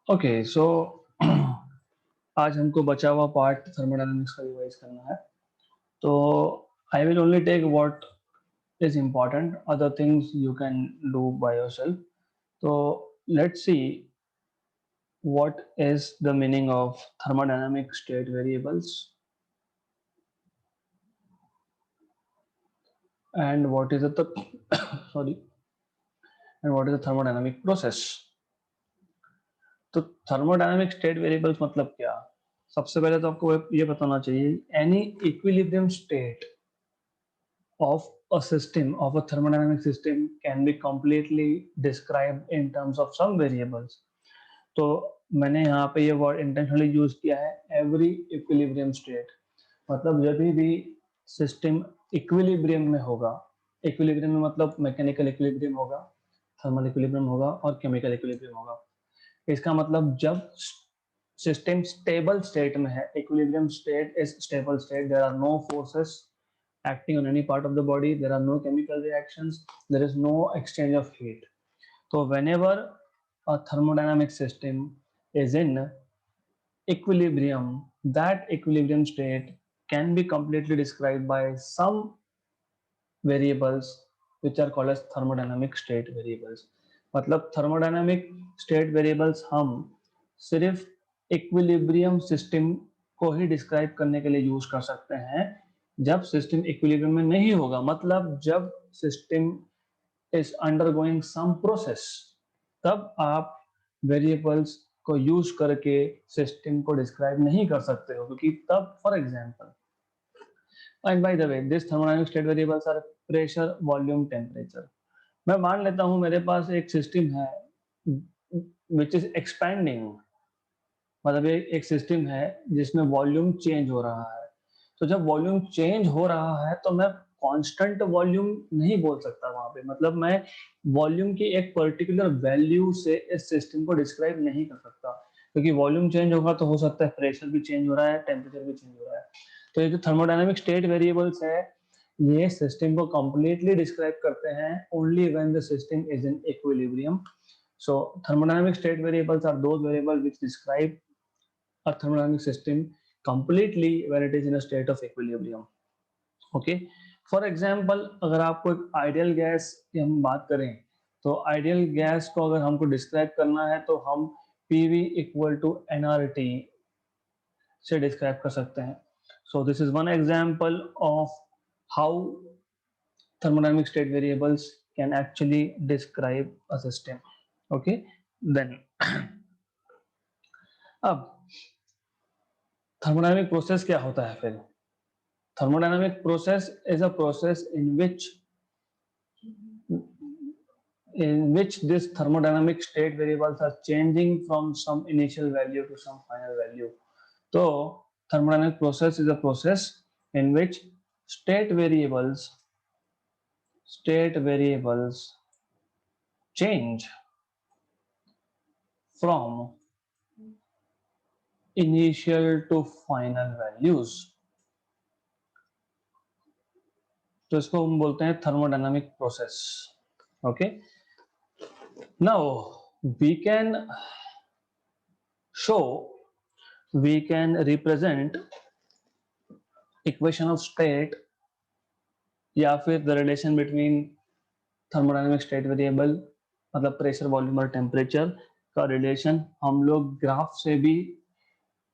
Okay so आज हमको बचा हुआ पार्ट थर्मोडायनामिक्स का रिवाइज करना है। तो I will only take what is important, other things you can do by yourself. तो let's see what is the meaning of thermodynamic state variables and what is the sorry, and what is the thermodynamic process। तो thermodynamic state variables मतलब क्या? सबसे पहले तो आपको ये बताना चाहिए any equilibrium state of a system, of a thermodynamic system, can be completely described in terms of some variables। तो मैंने यहाँ पे ये वर्ड इंटेंशनली यूज किया है, एवरी इक्विलिब्रियम स्टेट। मतलब जब भी सिस्टम इक्विलिब्रियम में होगा, इक्विलिब्रियम में मतलब मैकेनिकल इक्विलिब्रियम होगा, थर्मल इक्विलिब्रियम होगा और केमिकल इक्विलिब्रियम होगा। इसका मतलब जब सिस्टम स्टेबल स्टेट में है, equilibrium state is stable state, there are no forces acting on any part of the body, there are no chemical reactions, there is no exchange of heat। so whenever a thermodynamic system is in equilibrium, that equilibrium state can be completely described by some variables which are called as thermodynamic state variables। मतलब thermodynamic state variables हम सिर्फ equilibrium system को ही describe करने के लिए use कर सकते हैं जब सिस्टम इक्विलिब्रियम में नहीं होगा। मतलब जब system is undergoing some process, तब आप वेरिएबल्स को यूज करके सिस्टम को डिस्क्राइब नहीं कर सकते हो, क्योंकि तब for example, and by the way this thermodynamic state variables are pressure, volume, temperature. मैं मान लेता हूं मेरे पास एक सिस्टम है विच इज एक्सपैंडिंग, मतलब एक सिस्टम है जिसमें वॉल्यूम चेंज हो रहा है। तो जब वॉल्यूम चेंज हो रहा है तो मैं कांस्टेंट वॉल्यूम नहीं बोल सकता वहां पे। मतलब मैं वॉल्यूम की एक पर्टिकुलर वैल्यू से इस सिस्टम को डिस्क्राइब नहीं कर सकता, क्योंकि वॉल्यूम चेंज होगा तो हो सकता है प्रेशर भी चेंज हो रहा है, टेम्परेचर भी चेंज हो रहा है। तो ये जो थर्मोडायनामिक स्टेट वेरिएबल्स है, ये सिस्टम को कंप्लीटली डिस्क्राइब करते हैं only when the system is in equilibrium. So thermodynamic state variables are those variables which describe a thermodynamic system completely when it is in a state of equilibrium। okay, for example, अगर आपको एक ideal gas की हम बात करें, तो ideal gas को अगर हमको डिस्क्राइब करना है तो हम PV इक्वल टू nRT से डिस्क्राइब कर सकते हैं। so this is one example of how thermodynamic state variables can actually describe a system। okay, then अब थर्मोडायनामिक प्रोसेस क्या होता है फिर? thermodynamic process is a process in which this thermodynamic state variables are changing from some initial value to some final value। तो thermodynamic process is a process in which state variables change from initial to final values। तो इसको हम बोलते हैं thermodynamic process. Okay, now we can show, we can represent equation of state या फिर the relation between thermodynamic state variable, मतलब pressure, volume और temperature का रिलेशन हम लोग ग्राफ से भी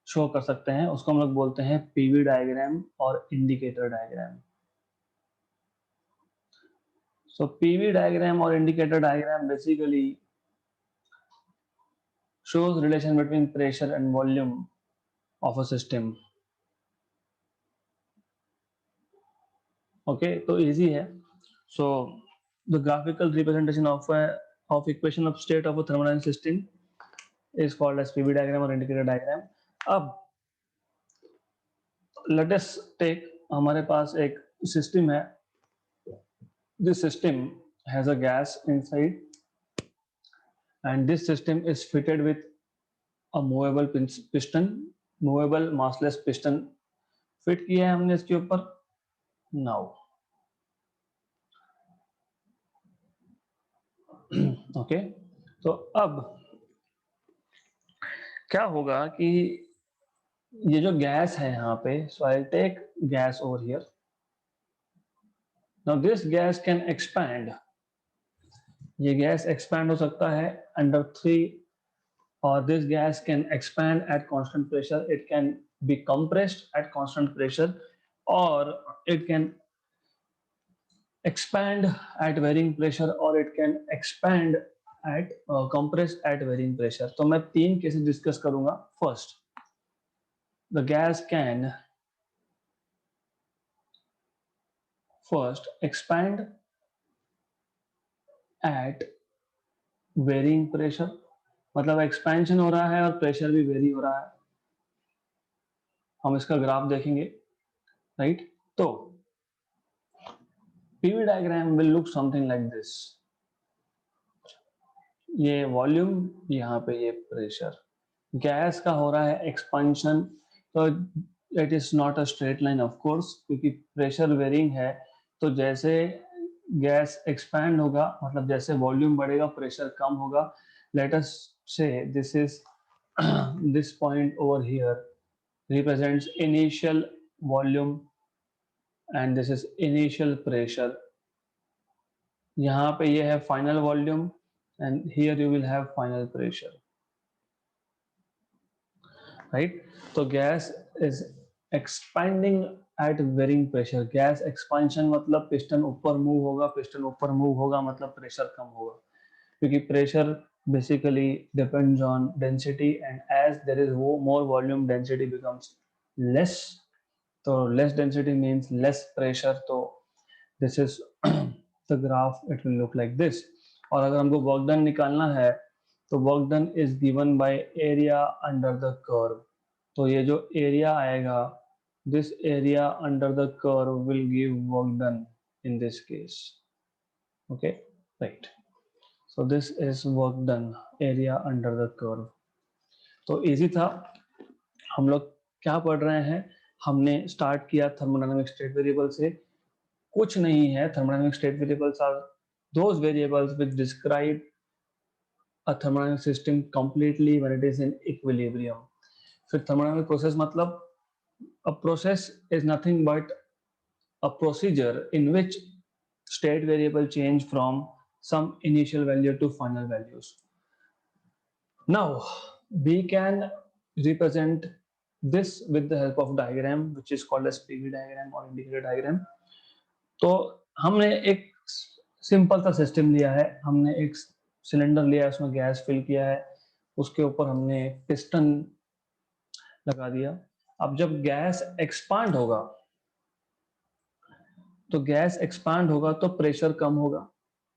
शो कर सकते हैं। उसको हम लोग बोलते हैं पीवी डायग्राम और इंडिकेटर डायग्राम। सो पीवी डायग्राम और indicator diagram basically shows relation between pressure and volume of a system। okay, तो easy है। so the graphical representation of equation of state of a thermodynamic system is called as PV diagram और indicator diagram। अब let us take, हमारे पास एक system है, this system has a gas inside and this system is fitted with a movable piston, movable massless piston fit किया है हमने इसके ऊपर। नाउ ओके, तो अब क्या होगा कि ये जो गैस है यहाँ पे, so I take gas over here, now this gas can expand, ये गैस एक्सपैंड हो सकता है under 3, or this gas can expand at constant pressure, it can be compressed at constant pressure, or it can expand at varying pressure, or it can expand at compress at varying pressure. तो मैं 3 cases discuss करूंगा. First, the gas can first expand at varying pressure, मतलब expansion हो रहा है और pressure भी very हो रहा है. हम इसका ग्राफ देखेंगे, राइट? तो PV diagram will look something like this. ये वॉल्यूम, यहाँ पे ये प्रेशर, गैस का हो रहा है एक्सपेंशन, तो it is not a straight line of course, क्योंकि प्रेशर वेरिंग है. तो जैसे गैस एक्सपैंड होगा, मतलब जैसे वॉल्यूम बढ़ेगा प्रेशर कम होगा. लेट अस से this is this point over here represents initial volume and this is initial pressure. यहाँ पे ये है final volume and here you will have final pressure, right? So gas is expanding at varying pressure. gas expansion मतलब piston ऊपर move होगा, piston ऊपर move होगा मतलब प्रेशर कम होगा, क्योंकि pressure basically depends on density, and as there is more volume, density becomes less. So less density means less pressure. तो this is the graph, it will look like this. और अगर हमको work done निकालना है तो work done is given by area under the curve. तो ये जो एरिया आएगा, this area under the curve will give work done in this case. Okay, right. So this is work done, area under the curve. तो easy था. हम लोग क्या पढ़ रहे हैं? हमने स्टार्ट किया थर्मोडायनामिक स्टेट वेरिएबल से. कुछ नहीं है, thermodynamic state variables are those variables which describe a thermodynamic system completely when it is in equilibrium. फिर thermodynamic process मतलब a process is nothing but a procedure in which state variable change from some initial value to final values. Now we can represent this with the help of diagram which is called as PV diagram or indicator diagram. तो हमने एक simple सा system लिया है, हमने एक cylinder लिया है, उसमें गैस फिल किया है, उसके ऊपर हमने पिस्टन लगा दिया. अब जब गैस एक्सपांड होगा, तो गैस एक्सपांड होगा तो प्रेशर कम होगा,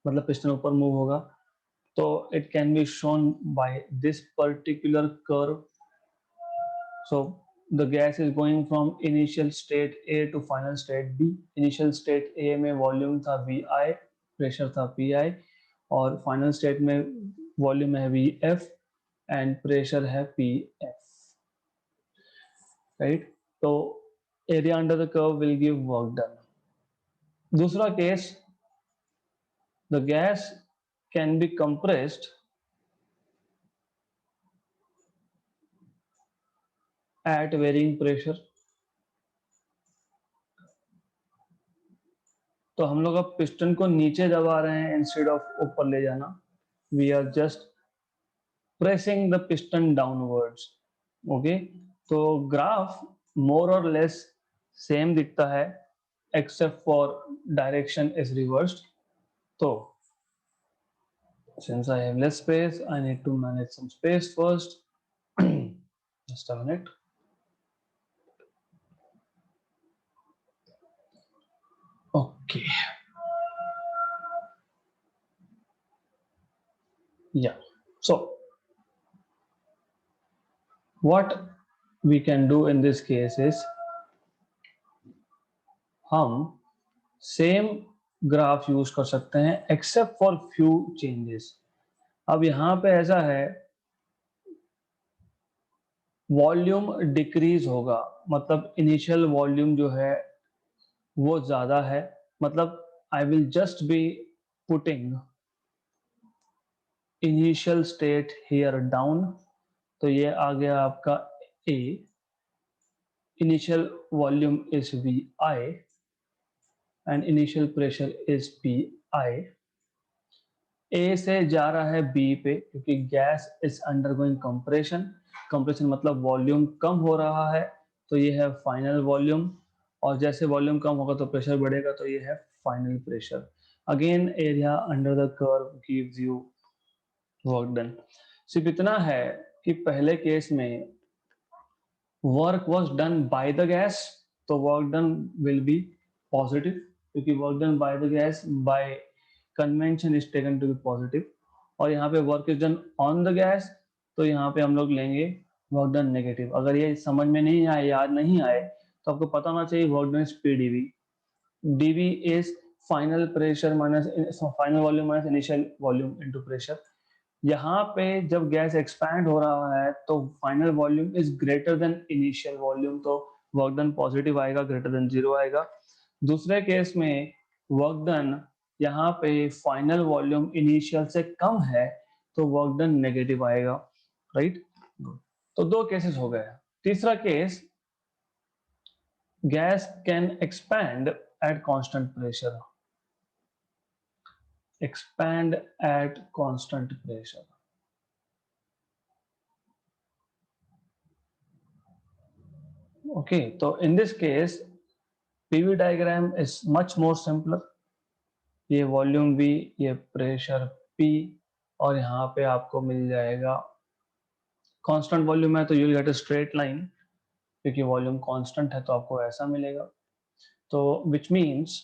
मतलब पिस्टन ऊपर मूव होगा. तो it can be shown by this particular curve. So the gas is going from initial state A to final state B. initial state A में वॉल्यूम था VI, प्रेशर था PI, और final state में volume है VF and pressure है PF, right? तो area under the curve will give work done. दूसरा case, the gas can be compressed at varying pressure. तो हम लोग अब पिस्टन को नीचे दबा रहे हैं इंस्टेड ऑफ ऊपर ले जाना. We are just pressing the piston downwards. Okay, तो ग्राफ मोर और लेस सेम दिखता है except for direction is reversed. तो since I have less space, I need to manage some space first. Just a minute. Okay. Yeah. So what we can do in this case is हम same graph use कर सकते हैं except for few changes. अब यहाँ पे ऐसा है, volume decrease होगा, मतलब इनिशियल वॉल्यूम जो है वो ज्यादा है, मतलब I will just be putting initial state here down तो ये आ गया आपका A, initial volume is VI and initial pressure is PI। ए से जा रहा है बी पे क्योंकि gas is undergoing compression. Compression मतलब वॉल्यूम कम हो रहा है, तो ये है फाइनल वॉल्यूम, और जैसे वॉल्यूम कम होगा तो प्रेशर बढ़ेगा, तो ये है final pressure. Again area under the curve gives you work done. सिर्फ इतना है कि पहले केस में work was done by the gas, तो work done will be positive, क्योंकि work done by the gas by convention is taken to be positive. और यहाँ पे work is done on the gas, तो यहाँ पे हम लोग लेंगे वर्क डन नेगेटिव। अगर ये समझ में नहीं आए, याद नहीं आए, तो आपको पता होना चाहिए work done is PdV। dV is final pressure minus final volume minus initial volume into pressure. यहाँ पे जब गैस एक्सपैंड हो रहा है तो final volume is greater than initial volume, तो वर्क डन पॉजिटिव आएगा, ग्रेटर देन 0 आएगा। दूसरे केस में वर्क डन यहाँ पे फाइनल वॉल्यूम इनिशियल से कम है, तो वर्क डन नेगेटिव आएगा, राइट। तो दो केसेस हो गए। तीसरा case, gas can expand at constant pressure, expand at constant pressure। okay, so in this case PV diagram is much more simpler। ये वॉल्यूम V, ये प्रेशर P, और यहाँ पे आपको मिल जाएगा कांस्टेंट वॉल्यूम है तो you will get a straight line, क्योंकि वॉल्यूम कांस्टेंट है तो आपको ऐसा मिलेगा। तो विच मीन्स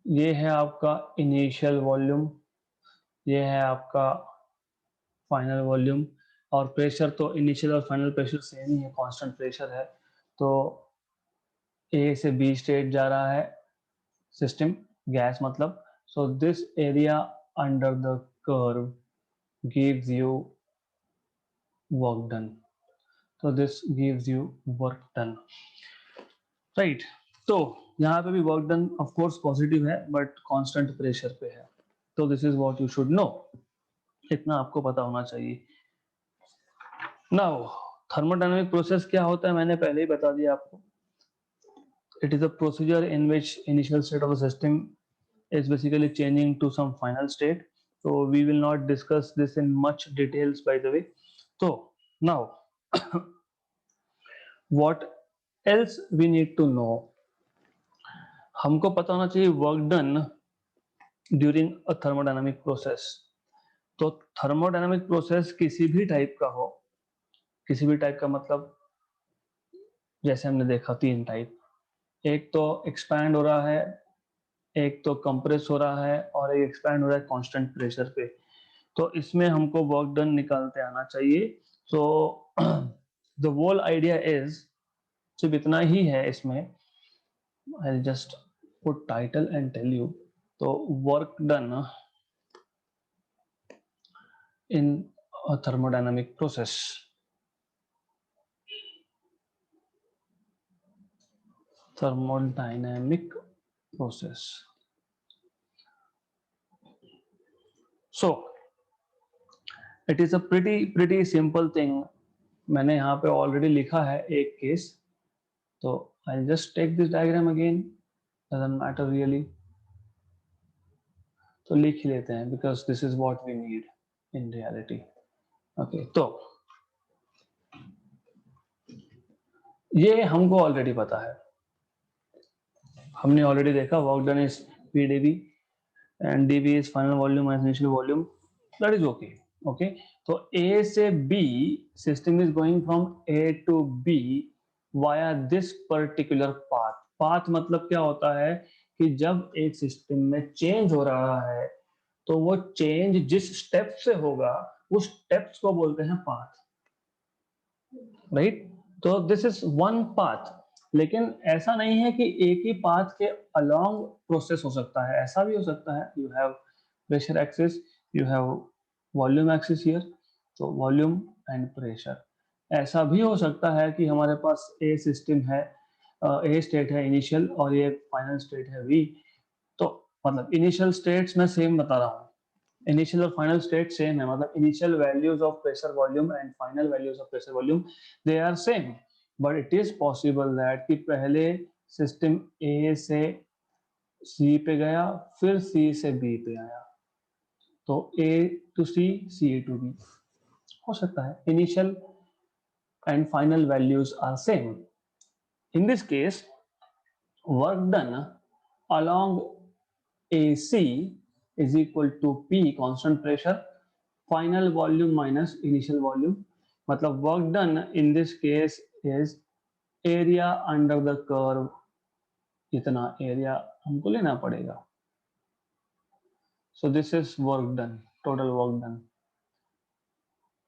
ये है आपका इनिशियल वॉल्यूम, ये है आपका फाइनल वॉल्यूम, और प्रेशर तो इनिशियल और फाइनल प्रेशर सेम ही है, कांस्टेंट प्रेशर है। तो ए से बी स्टेट जा रहा है सिस्टम, गैस मतलब। So this area under the curve gives you work done, तो this gives you work done, right. तो यहाँ पे भी work done of course positive है बट कांस्टेंट प्रेशर पे है, तो this is what you should know, इतना आपको पता होना चाहिए। नाउ थर्मोडायनामिक प्रोसेस क्या होता है मैंने पहले ही बता दिया आपको। It is a procedure in which initial state of the system is basically changing to some final state. So we will not discuss this in much details, by the way. So now what else we need to know? हमको पता होना चाहिए work done during a thermodynamic process। तो thermodynamic process किसी भी type का हो, किसी भी टाइप का मतलब जैसे हमने देखा 3 टाइप, एक तो एक्सपैंड हो रहा है, एक तो कंप्रेस हो रहा है, और एक एक्सपैंड हो रहा है कांस्टेंट प्रेशर पे। तो इसमें हमको वर्क डन निकालते आना चाहिए। So the whole idea is, सिर्फ इतना ही है इसमें, I just put title and tell you. तो work done in thermodynamic process, thermodynamic process। So it is a pretty simple thing। मैंने यहाँ पे ऑलरेडी लिखा है एक केस, तो I'll just take this diagram again, doesn't matter really। तो लिख ही लेते हैं because this is what we need in reality। okay, तो ये हमको ऑलरेडी पता है, हमने ऑलरेडी देखा work done is PdV and dV is final volume minus initial volume, that is okay। okay, तो A से B system is going from A to B via this particular path। path मतलब क्या होता है कि जब एक सिस्टम में चेंज हो रहा है तो वो चेंज जिस स्टेप से होगा उस स्टेप्स को बोलते हैं पाथ, राइट। तो दिस इज वन पाथ, लेकिन ऐसा नहीं है कि एक ही पाथ के अलोंग प्रोसेस हो सकता है, ऐसा भी हो सकता है। You have pressure axis, you have volume axis here, तो वॉल्यूम एंड प्रेशर। ऐसा भी हो सकता है कि हमारे पास ए सिस्टम है, ए स्टेट है इनिशियल और ये फाइनल स्टेट है वी। तो मतलब इनिशियल स्टेट्स मैं सेम बता रहा हूँ, इनिशियल और फाइनल स्टेट सेम है, मतलब initial values of pressure volume and final values of pressure volume they are same, but it is possible that कि पहले सिस्टम ए से सी पे गया, फिर सी से बी पे आया, तो A to C, C A to B हो सकता है. Initial and final values are same. In this case work done along AC is equal to P constant pressure final volume minus initial volume. मतलब work done in this case is area under the curve. इतना area हमको लेना पड़ेगा. So this is work done, total work done.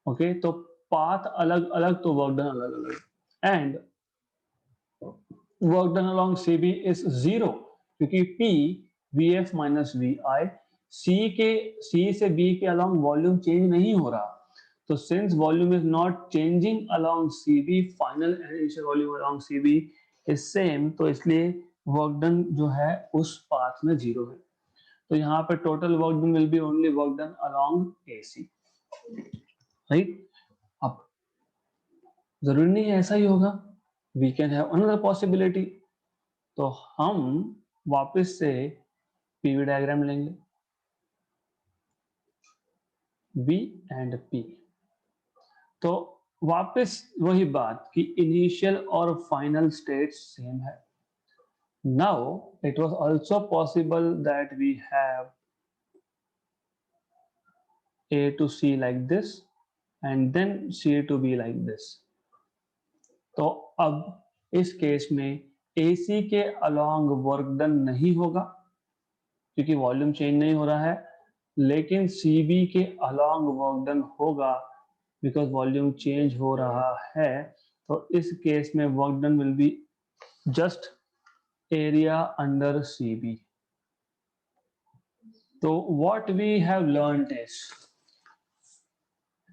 Okay, तो path अलग अलग तो work done अलग अलग. And work done along CB is 0 क्योंकि P VF minus VI C से B के along वॉल्यूम चेंज नहीं हो रहा, तो since volume is not changing along CB, final and initial volume along CB is same, तो इसलिए work done जो है उस पाथ में 0 है. तो यहाँ पे total work done will be only work done along AC, right? अब जरूरी नहीं है ऐसा ही होगा, we can have another possibility. तो हम वापस से पीवी डायग्राम लेंगे, V एंड P. तो वापस वही बात कि इनिशियल और फाइनल स्टेट सेम है. Now it was also possible that we have A to C like this and then C to B like this. तो अब इस केस में AC के अलोंग वर्क डन नहीं होगा क्योंकि वॉल्यूम चेंज नहीं हो रहा है, लेकिन CB के अलोंग वर्क डन होगा बिकॉज वॉल्यूम चेंज हो रहा है. तो इस केस में work done will be just area under CB. तो what we have learned is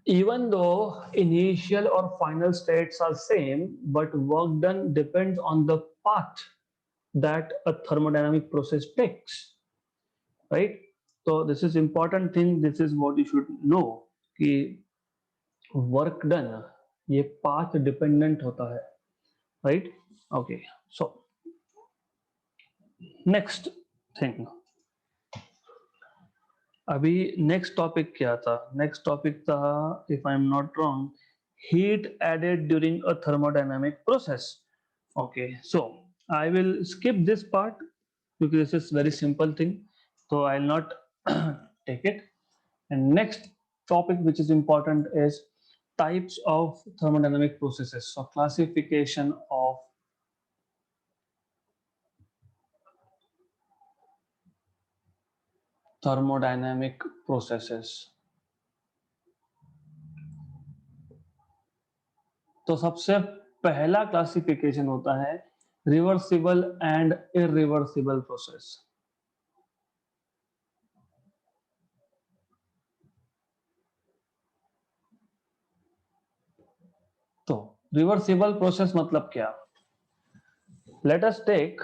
even though initial or final states are same, but work done depends on the path that a thermodynamic process takes, right? So this is important thing, this is what you should know कि work done ये path dependent होता है, right? Okay, so next thing, अभी next topic क्या था? Next topic था, if I am not wrong, heat added during a thermodynamic process. Okay, so I will skip this part because this is very simple thing, so I'll not take it. And next topic which is important is types of thermodynamic processes. So classification of thermodynamic processes. तो सबसे पहला classification होता है reversible and irreversible process. तो reversible process मतलब क्या? Let us take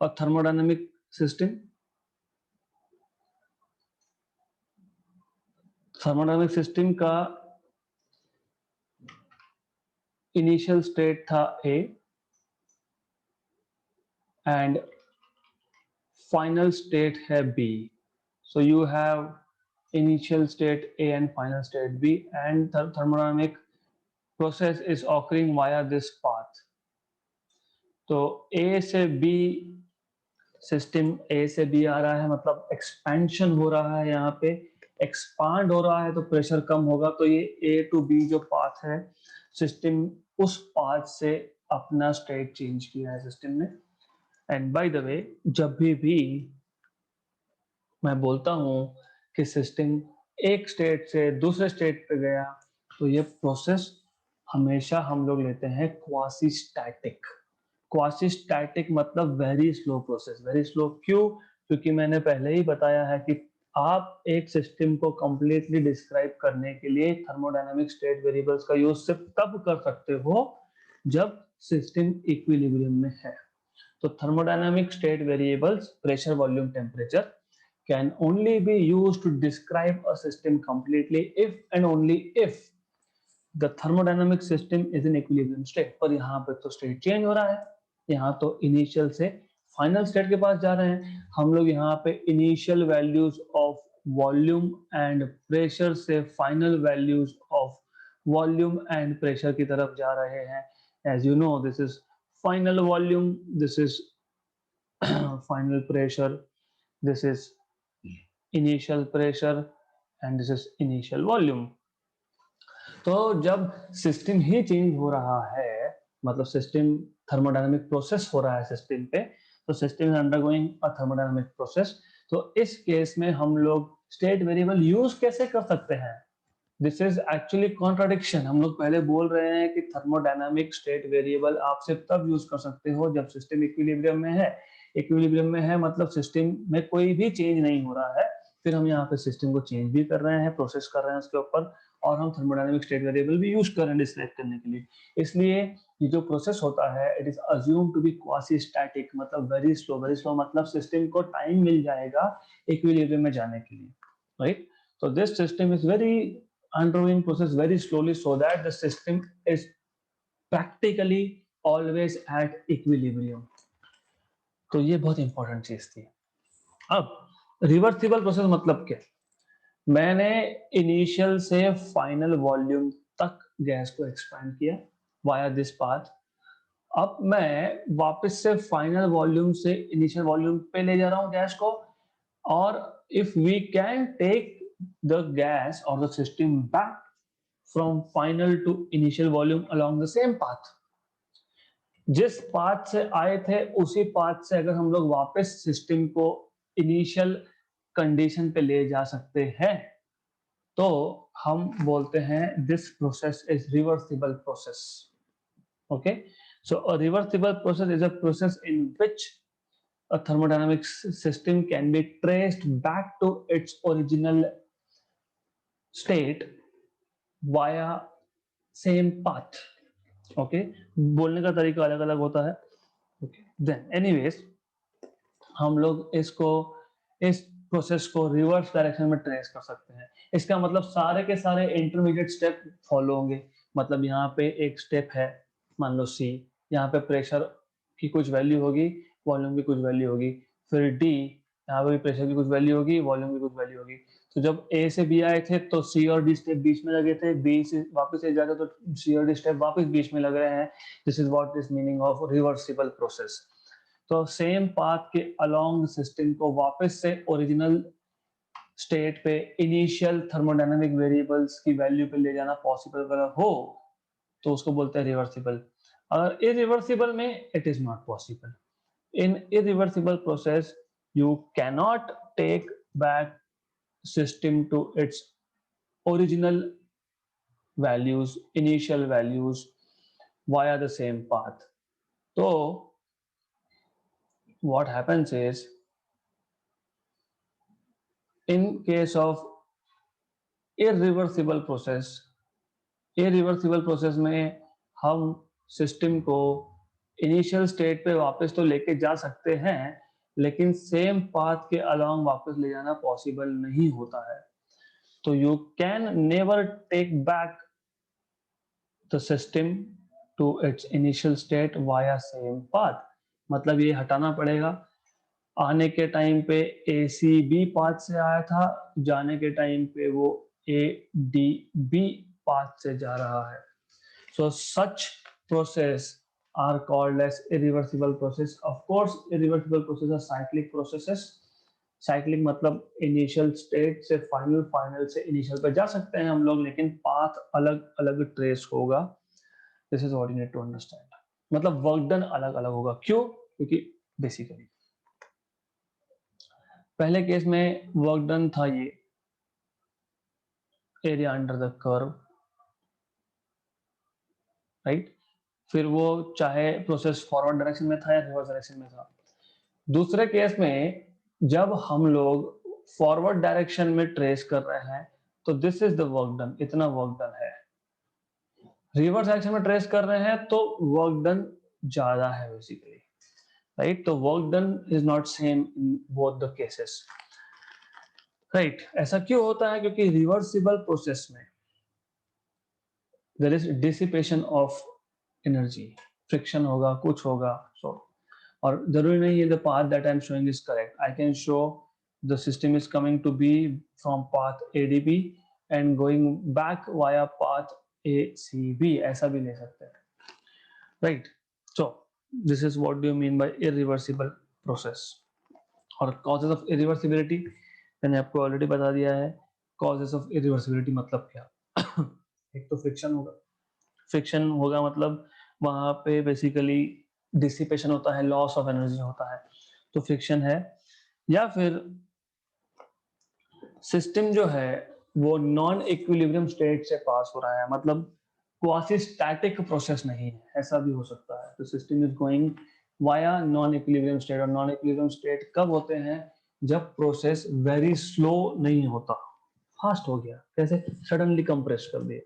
a thermodynamic system. Thermodynamic system का initial state था A एंड फाइनल स्टेट है B. So you have initial state A and final state B, and the thermodynamic process is occurring via this path. तो A से B, system A से B आ रहा है, मतलब expansion हो रहा है, यहाँ पे एक्सपांड हो रहा है तो प्रेशर कम होगा. तो ये A to B जो पाथ है, सिस्टम उस पाथ से अपना स्टेट चेंज किया है सिस्टम ने. एंड बाय द वे, जब भी मैं बोलता हूँ कि सिस्टम एक स्टेट से दूसरे स्टेट पे गया, तो ये प्रोसेस हमेशा हम लोग लेते हैं क्वासी स्टैटिक. क्वासी स्टैटिक मतलब very slow process. Very slow क्यों? क्योंकि मैंने पहले ही बताया है कि आप एक सिस्टम को कंप्लीटली डिस्क्राइब करने के लिए थर्मोडायनामिक स्टेट वेरिएबल्स का यूज सिर्फ तब कर सकते हो जब सिस्टम इक्विलिब्रियम में है. तो thermodynamic state variables pressure, volume, temperature, can only be used to describe a system completely if and only if the thermodynamic system is in equilibrium state. पर यहाँ पे तो स्टेट चेंज हो रहा है, यहाँ तो इनिशियल से फाइनल स्टेट के पास जा रहे हैं हम लोग। यहाँ पे initial values of volume and pressure से final values of volume and pressure की तरफ जा रहे हैं। As you know this is final volume, this is final pressure, this is initial pressure and this is initial volume। तो जब system ही change हो रहा है, मतलब सिस्टम थर्मोडायनामिक प्रोसेस हो रहा है सिस्टम पे, तो system is undergoing a thermodynamic process. तो इस केस में हम लोग स्टेट वेरिएबल यूज कैसे कर सकते हैं? This is actually contradiction. हम लोग पहले बोल रहे हैं कि थर्मोडायनामिक स्टेट वेरिएबल आप सिर्फ तब यूज कर सकते हो जब सिस्टम इक्विलिब्रियम में है। इक्विलिब्रियम में है मतलब सिस्टम में कोई भी चेंज नहीं हो रहा है। फिर हम यहाँ पे सिस्टम को चेंज भी कर रहे हैं, प्रोसेस कर रहे हैं उसके ऊपर, और हम थर्मोडायनामिक स्टेट वेरिएबल भी यूज कर रहे हैं डिस्क्राइब करने के लिए। इसलिए ये जो प्रोसेस होता है it is assume to be quasi static, मतलब वेरी स्लो। वेरी स्लो मतलब सिस्टम को टाइम मिल जाएगा इक्विलिब्रियम में जाने के लिए, right? So this system is very undergoing process very slowly so that the system is practically always at equilibrium। तो ये बहुत इंपॉर्टेंट चीज थी। अब रिवर्सिबल प्रोसेस मतलब क्या? मैंने इनिशियल से फाइनल वॉल्यूम तक गैस को एक्सपैंड किया वाया दिस पाथ। अब मैं वापस से फाइनल वॉल्यूम से इनिशियल वॉल्यूम पे ले जा रहा हूं गैस को, और if we can take the gas or the system back from final to initial volume along the same path। जिस पाथ से आए थे उसी पाथ से अगर हम लोग वापस सिस्टम को इनिशियल कंडीशन पे ले जा सकते हैं तो हम बोलते हैं this process is reversible process. Okay, so a reversible process is a process in which a thermodynamic system can be traced back to its original state via same path। Okay, बोलने का तरीका अलग अलग होता है। ओके, देन एनीवेज हम लोग इसको, इस प्रोसेस को रिवर्स डायरेक्शन में ट्रेस कर सकते हैं। इसका मतलब सारे के सारे इंटरमीडिएट स्टेप फॉलो होंगे। मतलब यहाँ पे एक स्टेप है, मान लो सी, यहाँ पे प्रेशर की कुछ वैल्यू होगी, वॉल्यूम की कुछ वैल्यू होगी। फिर डी, यहाँ पे भी प्रेशर की कुछ वैल्यू होगी, वॉल्यूम की कुछ वैल्यू होगी। तो जब ए से बी आए थे तो सी और डी स्टेप बीच में लगे थे, बी से वापस ए जाते तो सी और डी स्टेप वापस बीच में लग रहे हैं। This is what is meaning of reversible process. तो सेम पाथ के अलोंग सिस्टम को वापस से ओरिजिनल स्टेट पे इनिशियल थर्मोडायनामिक वेरिएबल्स की वैल्यू पे ले जाना पॉसिबल अगर हो तो उसको बोलते हैं रिवर्सिबल। अगर इरिवर्सिबल में it is not possible. In irreversible process you cannot take back system to its original values, initial values via the same path। So what happens is in case of irreversible process, irreversible process में हम system को initial state पे वापस तो लेके जा सकते हैं लेकिन सेम पाथ के अलोंग वापस ले जाना पॉसिबल नहीं होता है। तो you can never take back the system to its initial state via same path. मतलब ये हटाना पड़ेगा। आने के टाइम पे ए सी बी पाथ से आया था, जाने के टाइम पे वो ए डी बी पाथ से जा रहा है। So such process are called as irreversible process। Of course irreversible process are cyclic processes। Cyclic मतलब इनिशियल स्टेट से फाइनल, फाइनल से इनिशियल पे जा सकते हैं हम लोग, लेकिन पाथ अलग अलग ट्रेस होगा। This is what you need to understand. मतलब वर्क डन अलग अलग होगा। क्यों? क्योंकि बेसिकली पहले केस में वर्क डन था ये area under the curve, right? फिर वो चाहे प्रोसेस फॉरवर्ड डायरेक्शन में था या रिवर्स डायरेक्शन में था। दूसरे केस में जब हम लोग फॉरवर्ड डायरेक्शन में ट्रेस कर रहे हैं तो this is the work done, इतना वर्क डन है। रिवर्स डायरेक्शन में ट्रेस कर रहे हैं तो वर्क डन ज्यादा है बेसिकली, राइट? तो work done is not same in both the cases. Right ऐसा क्यों होता है? क्योंकि रिवर्सिबल प्रोसेस में there is dissipation of energy, friction होगा, कुछ होगा। सो और जरूरी नहीं है the path that I am showing is correct. I can show the system is coming to be from path A D B and going back via path A C B, ऐसा भी ले सकते हैं। Right, so this is what do you mean by irreversible process. और causes of irreversibility मैंने आपको already बता दिया है। कॉजेज ऑफ इरिवर्सिबिलिटी मतलब क्या? एक तो फ्रिक्शन होगा। फ्रिक्शन होगा मतलब वहां पे बेसिकली डिसिपेशन होता है, लॉस ऑफ एनर्जी होता है, तो फ्रिक्शन है। या फिर सिस्टम जो है वो नॉन इक्विलिब्रियम स्टेट से पास हो रहा है, मतलब क्वासी स्टैटिक प्रोसेस नहीं है, ऐसा भी हो सकता है। तो system is going via non equilibrium state. और नॉन इक्विलिब्रियम स्टेट कब होते हैं? जब प्रोसेस वेरी स्लो नहीं होता, फास्ट हो गया, कैसे सडनली कंप्रेस कर दिया,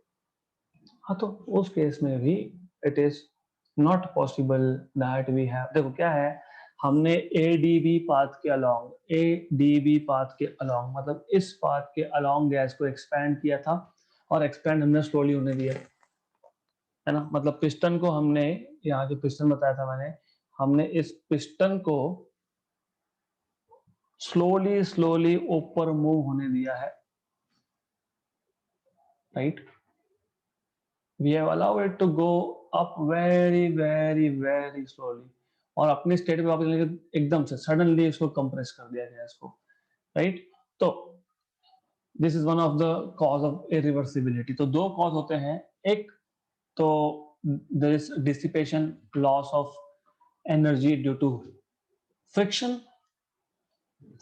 हाँ तो उस केस में भी it is not possible that we have. देखो क्या है, हमने एडीबी पाथ के अलोंग, एडीबी पाथ के अलोंग मतलब इस पाथ के अलोंग गैस को एक्सपैंड किया था, और एक्सपैंड हमने स्लोली होने दिया, है ना। मतलब पिस्टन को हमने, यहाँ जो पिस्टन बताया था मैंने, हमने इस पिस्टन को स्लोली स्लोली ऊपर मूव होने दिया है, right. We have allow it to go up very very very slowly, और अपने स्टेट पे वापस लेके एकदम से सडनली इसको कंप्रेस कर दिया गया इसको, राइट। तो this is one of the cause of irreversibility. तो दो कॉज होते हैं, एक तो there is dissipation, loss of energy due to friction.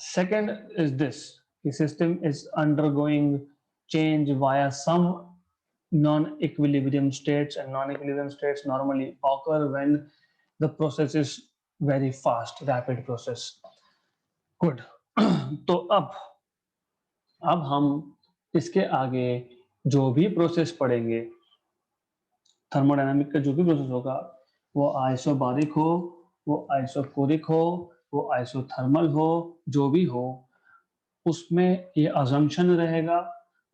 Second is this: the system is undergoing change via some non-equilibrium states, and non-equilibrium states normally occur when the process is very fast, rapid process. Good. तो अब हम इसके आगे जो भी process पढ़ेंगे, thermodynamic का जो भी प्रोसेस होगा, वो आइसोबारिक हो, वो आइसोकोरिक हो, वो आइसोथर्मल हो, जो भी हो, उसमें ये अजम्पशन रहेगा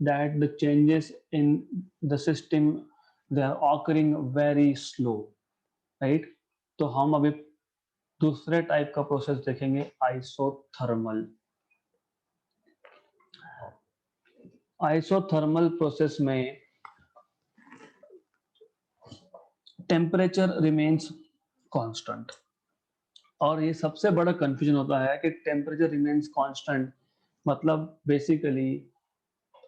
that the changes in the system they are occurring very slow, right? तो हम अभी दूसरे टाइप का प्रोसेस देखेंगे, आइसोथर्मल। आइसोथर्मल प्रोसेस में टेम्परेचर रिमेन्स कांस्टेंट, और ये सबसे बड़ा कंफ्यूजन होता है कि टेम्परेचर रिमेन्स कांस्टेंट मतलब बेसिकली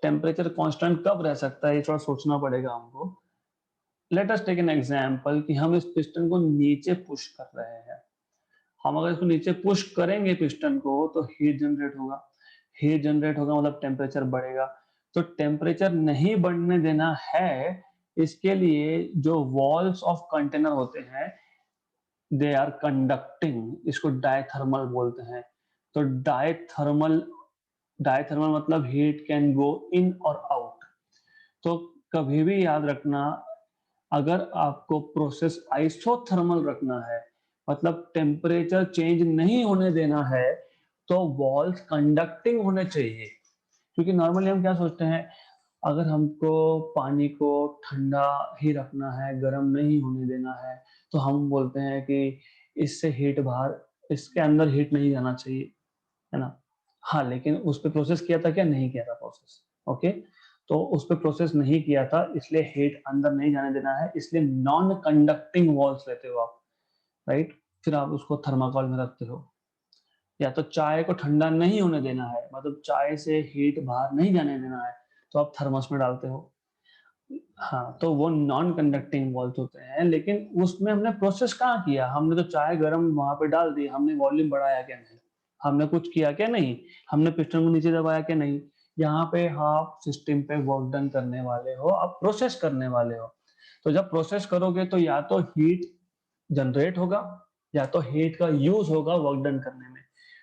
टेम्परेचर कांस्टेंट कब रह सकता है, ये थोड़ा सोचना पड़ेगा हमको। Let us take an example कि हम इस पिस्टन को नीचे पुश कर रहे हैं। हम अगर इसको नीचे पुश करेंगे पिस्टन को, तो हीट जनरेट होगा। हीट जनरेट होगा मतलब टेम्परेचर बढ़ेगा। तो टेम्परेचर नहीं बढ़ने देना है, इसके लिए जो वॉल्स ऑफ कंटेनर होते हैं दे आर कंडक्टिंग, इसको डायथर्मल बोलते हैं। तो डायथर्मल, डायथर्मल मतलब हीट कैन गो इन और आउट। तो कभी भी याद रखना, अगर आपको प्रोसेस आइसोथर्मल रखना है, मतलब टेम्परेचर चेंज नहीं होने देना है, तो वॉल्स कंडक्टिंग होने चाहिए। क्योंकि नॉर्मली हम क्या सोचते हैं, अगर हमको पानी को ठंडा ही रखना है, गर्म नहीं होने देना है, तो हम बोलते हैं कि इससे हीट बाहर, इसके अंदर हीट नहीं जाना चाहिए, है ना। हाँ, लेकिन उस पर प्रोसेस किया था क्या? नहीं किया था प्रोसेस, ओके। तो उस पर प्रोसेस नहीं किया था, इसलिए हीट अंदर नहीं जाने देना है, इसलिए नॉन कंडक्टिंग वॉल्स लेते हो आप, राइट। फिर आप उसको थर्माकोल में रखते हो। या तो चाय को ठंडा नहीं होने देना है, मतलब चाय से हीट बाहर नहीं जाने देना है, तो आप थर्मस में डालते हो। हाँ, तो वो नॉन कंडक्टिंग वॉल्स होते हैं, लेकिन उसमें हमने प्रोसेस कहाँ किया? हमने तो चाय गर्म वहां पे डाल दी, हमने वॉल्यूम बढ़ाया क्या? नहीं। हमने कुछ किया क्या? नहीं। हमने पिस्टन को नीचे दबाया क्या? नहीं। यहाँ पे आप सिस्टम पे वर्क डन करने वाले हो, आप प्रोसेस करने वाले हो। तो जब प्रोसेस करोगे तो या तो हीट जनरेट होगा, या तो हीट का यूज होगा वर्क डन करने में।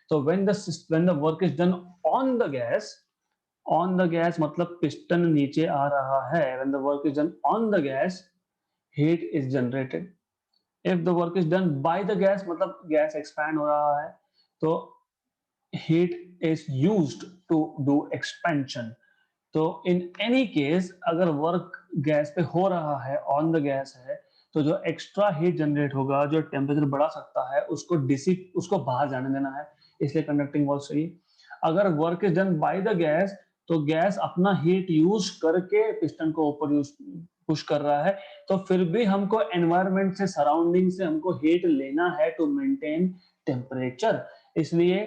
तो when the work is done on the gas, on the gas मतलब पिस्टन नीचे आ रहा है, when the work is done on the gas, heat is generated. if the work is done by the gas मतलब gas expand हो रहा है, तो heat is used to do expansion. तो इन एनी केस अगर वर्क गैस पे हो रहा है, ऑन द गैस है, तो जो एक्स्ट्रा हीट जनरेट होगा, जो टेम्परेचर बढ़ा सकता है, उसको बाहर जाने देना है, इसलिए कंडक्टिंग वॉल्व चाहिए। अगर work is done by the gas, तो गैस अपना हीट यूज करके पिस्टन को ऊपर पुश कर रहा है, तो फिर भी हमको एनवायरनमेंट से, सराउंडिंग से हमको हीट लेना है टू मेंटेन टेम्परेचर। इसलिए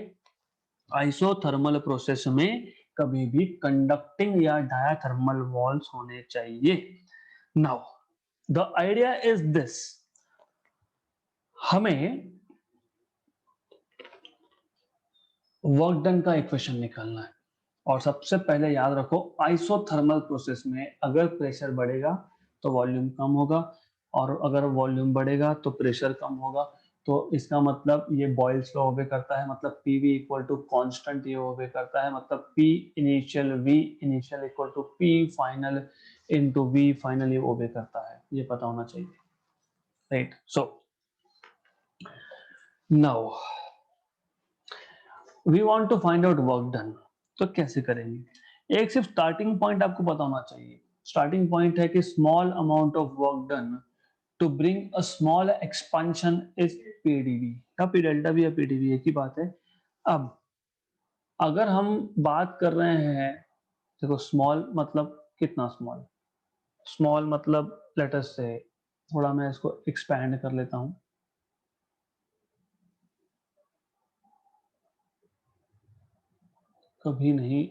आइसोथर्मल प्रोसेस में कभी भी कंडक्टिंग या डायाथर्मल वॉल्स होने चाहिए। Now the idea is this, हमें वर्क डन का इक्वेशन निकालना है, और सबसे पहले याद रखो आइसोथर्मल प्रोसेस में अगर प्रेशर बढ़ेगा तो वॉल्यूम कम होगा, और अगर वॉल्यूम बढ़ेगा तो प्रेशर कम होगा। तो इसका मतलब ये बॉयल्स लॉ ओबे करता है, मतलब PV इक्वल टू कांस्टेंट ये ओबे करता है, मतलब P initial V initial equal to P final into V final ये ओबे करता है, ये पता होना चाहिए, right. So now we want to find out work done, तो कैसे करेंगे? एक सिर्फ स्टार्टिंग पॉइंट आपको पता होना चाहिए। स्टार्टिंग पॉइंट है कि small amount of work done to bring a small expansion is PdV का P डेल्टा भी या PdV एक ही बात है। अब अगर हम बात कर रहे हैं, देखो स्मॉल मतलब कितना स्मॉल, स्मॉल मतलब लेट अस से, थोड़ा मैं इसको एक्सपैंड कर लेता हूं, कभी नहीं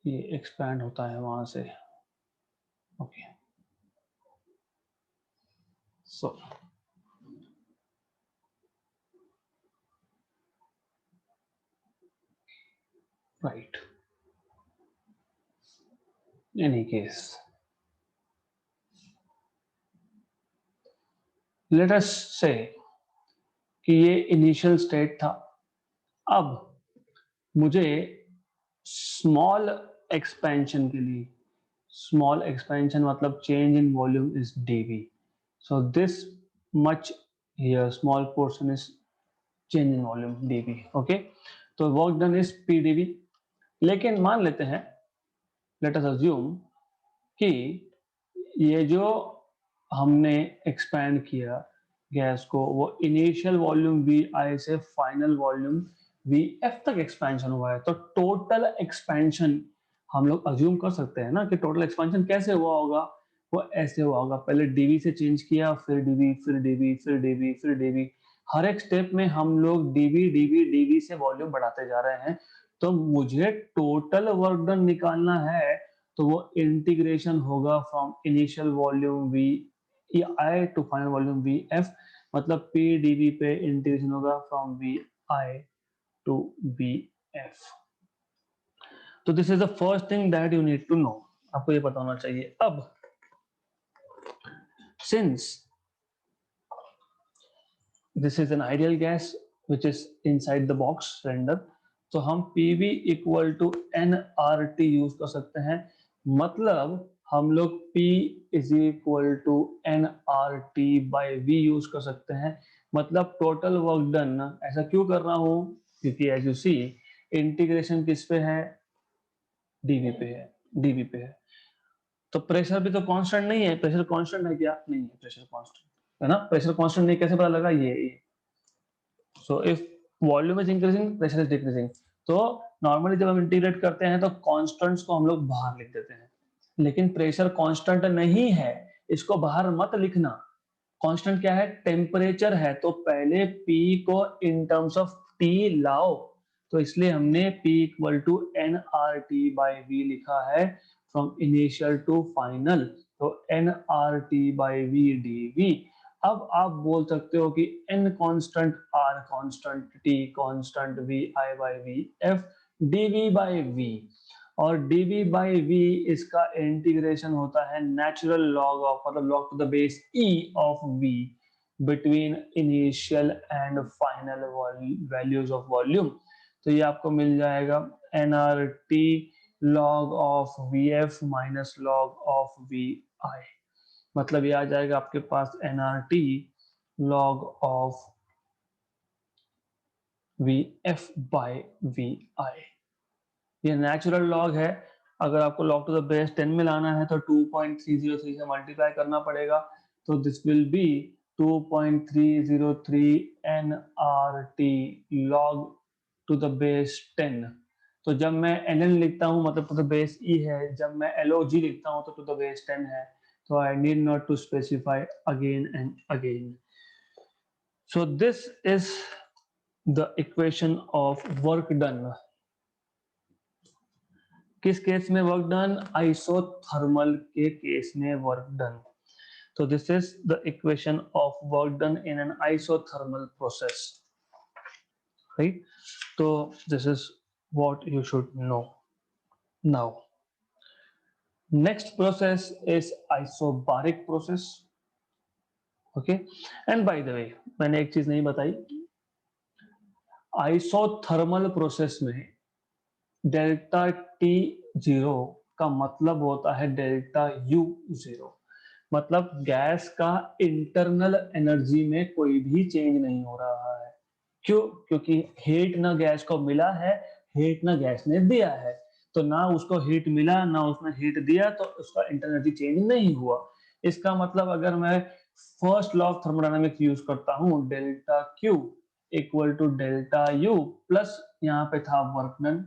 ये एक्सपैंड होता है वहां से, okay. So right, any case let us say कि ये इनिशियल स्टेट था। अब मुझे स्मॉल एक्सपेंशन के लिए, स्मॉल एक्सपेंशन मतलब change in volume is dV, so this much here small portion is change in volume dV, okay। तो work done is PdV। लेकिन मान लेते हैं, लेट अस अज्यूम कि ये जो हमने एक्सपैंड किया गैस को, वो इनिशियल वॉल्यूम Vi से फाइनल वॉल्यूम Vf तक एक्सपेंशन हुआ है, तो टोटल एक्सपेंशन हम लोग अज्यूम कर सकते हैं ना कि टोटल एक्सपेंशन कैसे हुआ होगा, वो ऐसे हुआ होगा, पहले dV से चेंज किया, फिर dV, फिर dV, फिर dV, फिर dV, हर एक स्टेप में हम लोग dV dV dV से वॉल्यूम बढ़ाते जा रहे हैं। तो मुझे टोटल वर्क डन निकालना है, तो वो इंटीग्रेशन होगा from initial volume VI to final volume VF, मतलब PdV पे इंटीग्रेशन होगा फ्रॉम VI टू VF। तो this is the first thing that you need to know, आपको ये पता होना चाहिए। अब since this is an ideal gas which is inside the box cylinder, तो हम PV equal to nRT use कर सकते हैं, मतलब हम लोग P is equal to nRT by V use कर सकते हैं, मतलब टोटल वर्क डन। ऐसा क्यों कर रहा हूं? क्योंकि एज यू सी इंटीग्रेशन किस पे है, dV पे है, dV पे है। तो प्रेशर भी तो कांस्टेंट नहीं है, प्रेशर कांस्टेंट है क्या? नहीं है, प्रेशर कांस्टेंट है ना, प्रेशर कांस्टेंट नहीं, कैसे पता लगा? ये so if volume is increasing pressure is decreasing. तो नॉर्मली जब हम इंटीग्रेट करते हैं तो कांस्टेंट्स को हम लोग बाहर लिख देते हैं, लेकिन प्रेशर कांस्टेंट नहीं है, इसको बाहर मत लिखना। कांस्टेंट क्या है? टेम्परेचर है, तो पहले P को इन टर्म्स ऑफ T लाओ, तो इसलिए हमने P equal to nRT by V लिखा है फ्रॉम इनिशियल टू फाइनल, तो nRT बाई V dV। अब आप बोल सकते हो कि n constant, R constant, T constant, VI by VF, dV by V, और dV बाई V इसका इंटीग्रेशन होता है नेचुरल लॉग ऑफ, मतलब log to the base E of V between initial and final values of volume. तो ये आपको मिल जाएगा nRT log of VF minus log of VI, मतलब ये आ जाएगा आपके पास nRT log of VF by VI। ये नेचुरल लॉग है, अगर आपको log टू द बेस 10 में लाना है तो 2.303 से मल्टीप्लाई करना पड़ेगा, तो this will be 2.303 nRT log to the base 10। तो जब मैं ln लिखता हूँ मतलब टू द बेस e है, जब मैं log लिखता हूँ तो टू द बेस 10 है, तो I need not to specify again and again. So this is the equation of work done. किस केस में वर्क डन? आइसोथर्मल के केस में वर्क डन। तो this is the equation of work done in an isothermal process, right? तो this is what you should know. Now next process is isobaric process, okay. And by the way मैंने एक चीज नहीं बताई, isothermal process में delta T zero का मतलब होता है डेल्टा यू जीरो, मतलब गैस का इंटरनल एनर्जी में कोई भी चेंज नहीं हो रहा है। क्यों? क्योंकि हीट ना गैस को मिला है, हीट ना गैस ने दिया है, तो ना उसको हीट मिला ना उसने हीट दिया, तो उसका इंटरनल एनर्जी चेंज नहीं हुआ। इसका मतलब अगर मैं first law of thermodynamics use करता हूं, delta Q equal to delta U plus यहाँ पे था वर्क डन,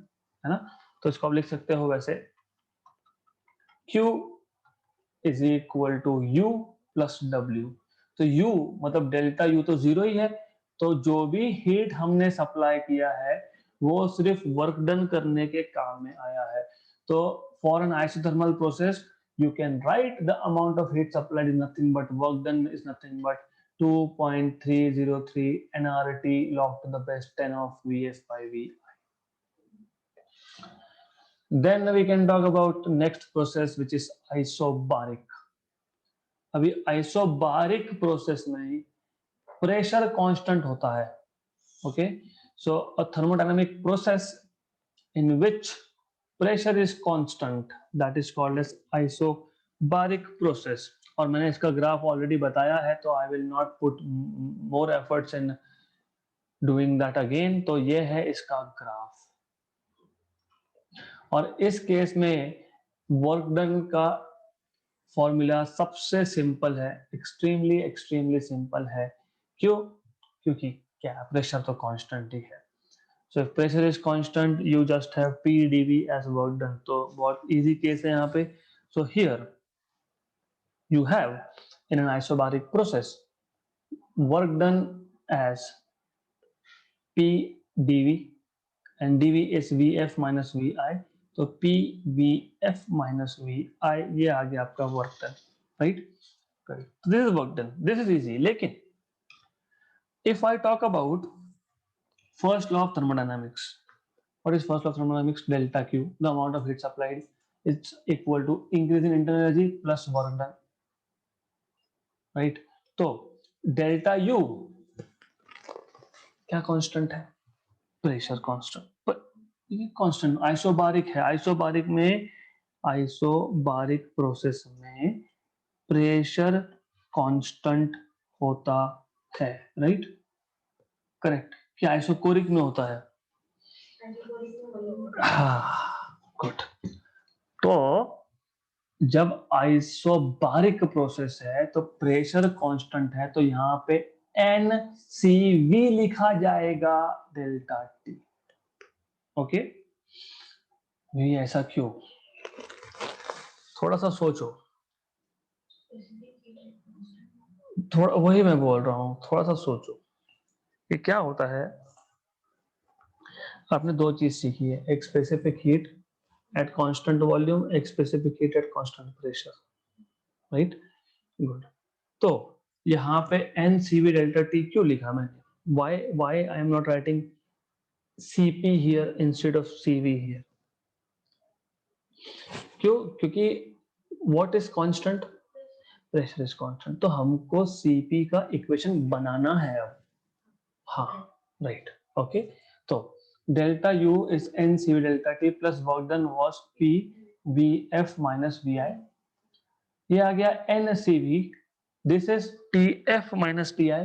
है ना, तो इसको आप लिख सकते हो वैसे, Q is equal to U plus W। तो U मतलब डेल्टा U तो जीरो ही है, तो जो भी हीट हमने सप्लाई किया है वो सिर्फ वर्क डन करने के काम में आया है। तो for an isothermal process you can write the amount of heat supplied is nothing but work done is nothing but 2.303 nRT log to the base 10 of Vf by Vi. Then we can talk about next process which is isobaric. अभी isobaric process में pressure constant होता है, okay. So a thermodynamic process in which pressure is constant that is called as isobaric process। और मैंने इसका graph already बताया है, तो I will not put more efforts in doing that again. तो ये है इसका ग्राफ, और इस केस में वर्क डन का फॉर्मूला सबसे सिंपल है, एक्सट्रीमली एक्सट्रीमली सिंपल है। क्यों? क्योंकि क्या, प्रेशर तो कांस्टेंट ही है। So if pressure is constant, you just have PdV as work done. तो बहुत easy case है यहाँ पे। So here you have in an isobaric process work done as PdV and dV is Vf minus Vi। तो PVF minus Vi ये आ गया आपका work done, right? Correct. So this is work done. This is easy. लेकिन if I talk about first law of thermodynamics, what is first law of thermodynamics? Delta Q, the amount of heat supplied, is equal to increase in internal energy plus work done, right? तो delta U क्या constant है? Pressure constant. ये constant isobaric है, isobaric process में pressure constant होता है, right? Correct. क्या isochoric में होता है? हाँ, गुड। तो जब आइसोबारिक प्रोसेस है तो प्रेशर कांस्टेंट है, तो यहाँ पे NCV लिखा जाएगा डेल्टा टी, ओके। ये ऐसा क्यों? थोड़ा सा सोचो, थोड़ा वही मैं बोल रहा हूँ, थोड़ा सा सोचो कि क्या होता है। आपने दो चीज सीखी है, एक specific heat at constant volume, एक specific heat at constant pressure, right? Good. तो यहाँ पे NCV डेल्टा टी क्यों लिखा मैंने? why I am not writing CP here instead of CV here? क्यों? क्योंकि what is constant? Pressure is constant. तो हमको CP का इक्वेशन बनाना है अब। हाँ, राइट, ओके। तो delta U is NCV delta T plus work done was PVF minus VI। ये आ गया NCV, this is TF minus TI,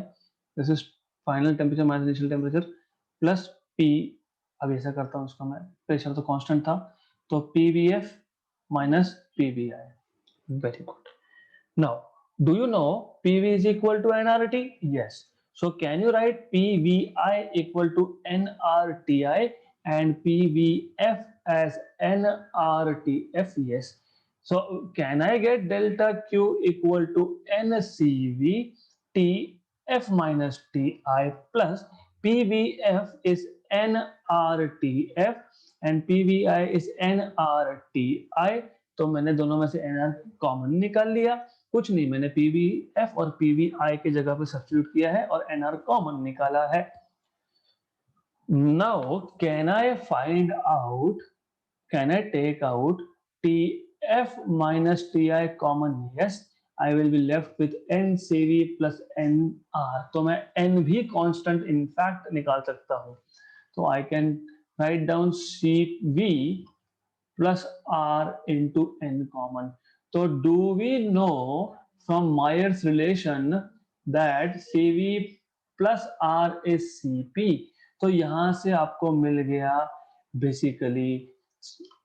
this is final temperature minus initial temperature plus P अब ऐसा करता हूँ उसका मैं, प्रेशर तो कांस्टेंट था, तो PVF minus PVI. Very good. Now, do you know PV is equal to nRT? Yes. So can you write PVI equal to nRTI and PVF as nRTF? Yes. So can I get delta Q equal to NCV TF minus TI plus PVF is nRTF and PVI is nRTI. तो मैंने दोनों में से nr common निकाल लिया, कुछ नहीं, मैंने PVF और PVI की जगह पे सब्स्टिट्यूट किया है और nr कॉमन निकाला है. Now can I find out, can I take out TF minus TI common? Yes. I will be left with NCV plus NR. तो मैं N भी constant in fact निकाल सकता हूँ. So I can write down CV plus R into N common. So do we know from Myers relation that CV plus R is CP? तो यहाँ से आपको मिल गया basically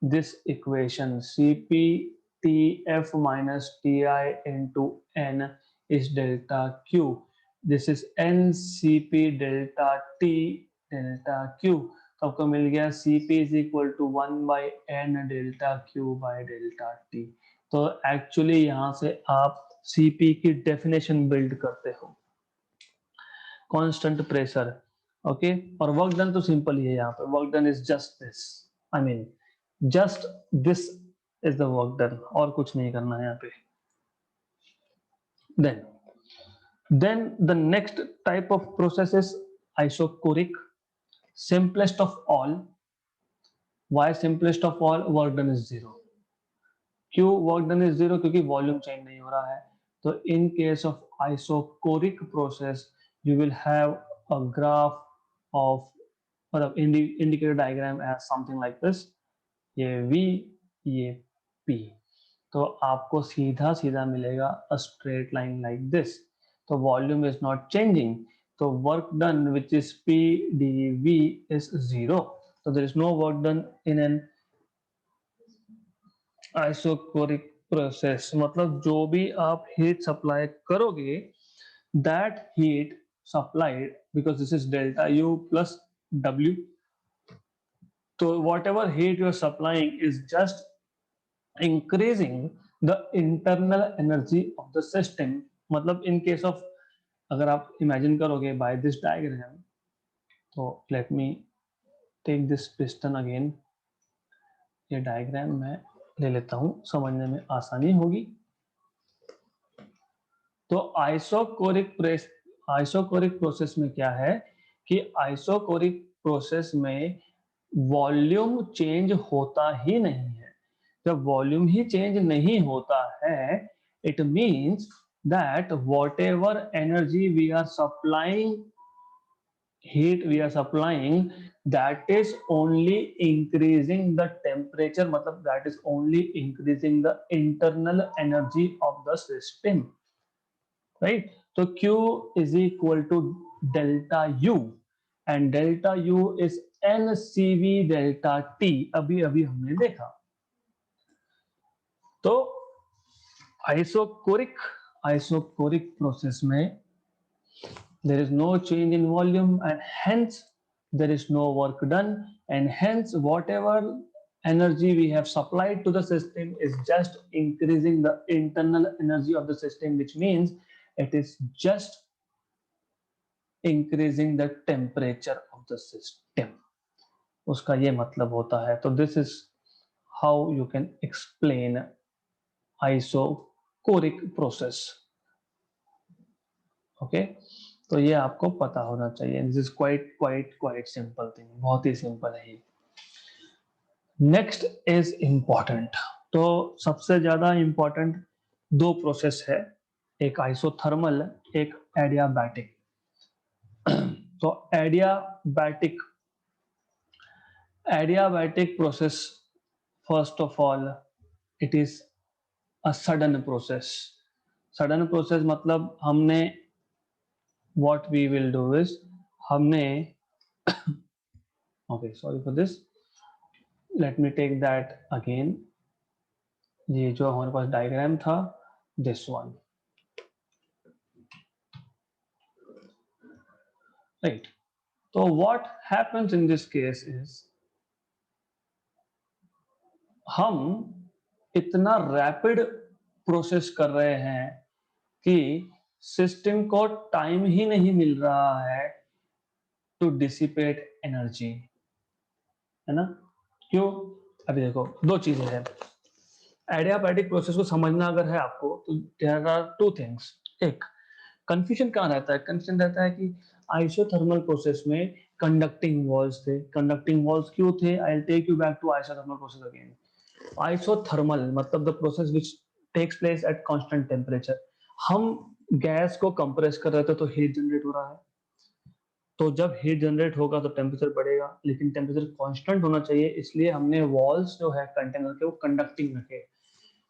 this equation CP TF minus TI into N is delta Q. This is NCP delta T delta Q. तो आपको मिल गया CP is equal to 1 by N delta Q by delta T. तो actually यहाँ से आप CP की definition build करते हो, कांस्टेंट प्रेशर. ओके, और वर्क डन तो सिंपल ही है, यहाँ पे work done is just this, I mean just this is the work done, और कुछ नहीं करना है यहाँ पे. then the next type of process is isochoric, simplest of all. why simplest of all? work done is zero. क्यों work done is zero? क्योंकि volume change नहीं हो रहा है. तो in case of isochoric process you will have a graph of, मतलब indicator diagram as something like this, ये V, ये P. तो आपको सीधा सीधा मिलेगा a straight line like this. तो वॉल्यूम इज नॉट चेंजिंग, तो work done which is P dV is zero. तो there is no work done in N isochoric process. मतलब जो भी आप हीट सप्लाई करोगे, that heat supplied, because this is delta U plus W, तो whatever heat you are supplying is just increasing the internal energy of the system. मतलब in case of, अगर आप imagine करोगे by this diagram, तो let me take this piston again. ये diagram मैं ले लेता हूं, समझने में आसानी होगी. तो आइसोकोरिक प्रोसेस में क्या है कि आइसोकोरिक प्रोसेस में वॉल्यूम चेंज होता ही नहीं है. जब वॉल्यूम ही चेंज नहीं होता है, it means that whatever energy we are supplying, heat we are supplying, that is only increasing the temperature, मतलब that is only increasing the internal energy of the system, right? So Q is equal to delta U and delta U is NCV delta T. अभी अभी हमने देखा. तो isochoric process में there is no change in volume and hence there is no work done, and hence whatever energy we have supplied to the system is just increasing the internal energy of the system, which means it is just increasing the temperature of the system. उसका ये मतलब होता है. तो this is how you can explain isochoric process. Okay, तो ये आपको पता होना चाहिए. This is quite simple thing, बहुत ही सिंपल है. Next is important. तो सबसे ज्यादा इंपॉर्टेंट दो प्रोसेस है, एक आइसोथर्मल, एक एडियाबैटिक. तो adiabatic process, first of all it is a sudden process. Sudden process मतलब हमने, what we will do is, हमने Okay, sorry for this. Let me take that again. ये जो हमारे पास डायग्राम था, this one, right? So what happens in this case is हम इतना rapid process कर रहे हैं कि सिस्टम को टाइम ही नहीं मिल रहा है टू डिसिपेट एनर्जी, है ना? क्यों? अभी देखो, दो चीजें हैं। एडियाबैटिक प्रोसेस को समझना अगर है आपको तो देयर आर टू थिंग्स। एक, कंफ्यूजन कहाँ रहता है? कंफ्यूजन रहता है कि आइसोथर्मल प्रोसेस में कंडक्टिंग वॉल्स थे। कंडक्टिंग वॉल्स क्यों थे? I will take you back to isothermal process again. Isothermal मतलब the process which takes place at constant temperature. हम गैस को कंप्रेस कर रहे थे तो हीट जनरेट हो रहा है, तो जब हीट जनरेट होगा तो टेम्परेचर बढ़ेगा, लेकिन टेम्परेचर कांस्टेंट होना चाहिए, इसलिए हमने वॉल्स जो है कंटेनर के वो कंडक्टिंग रखे।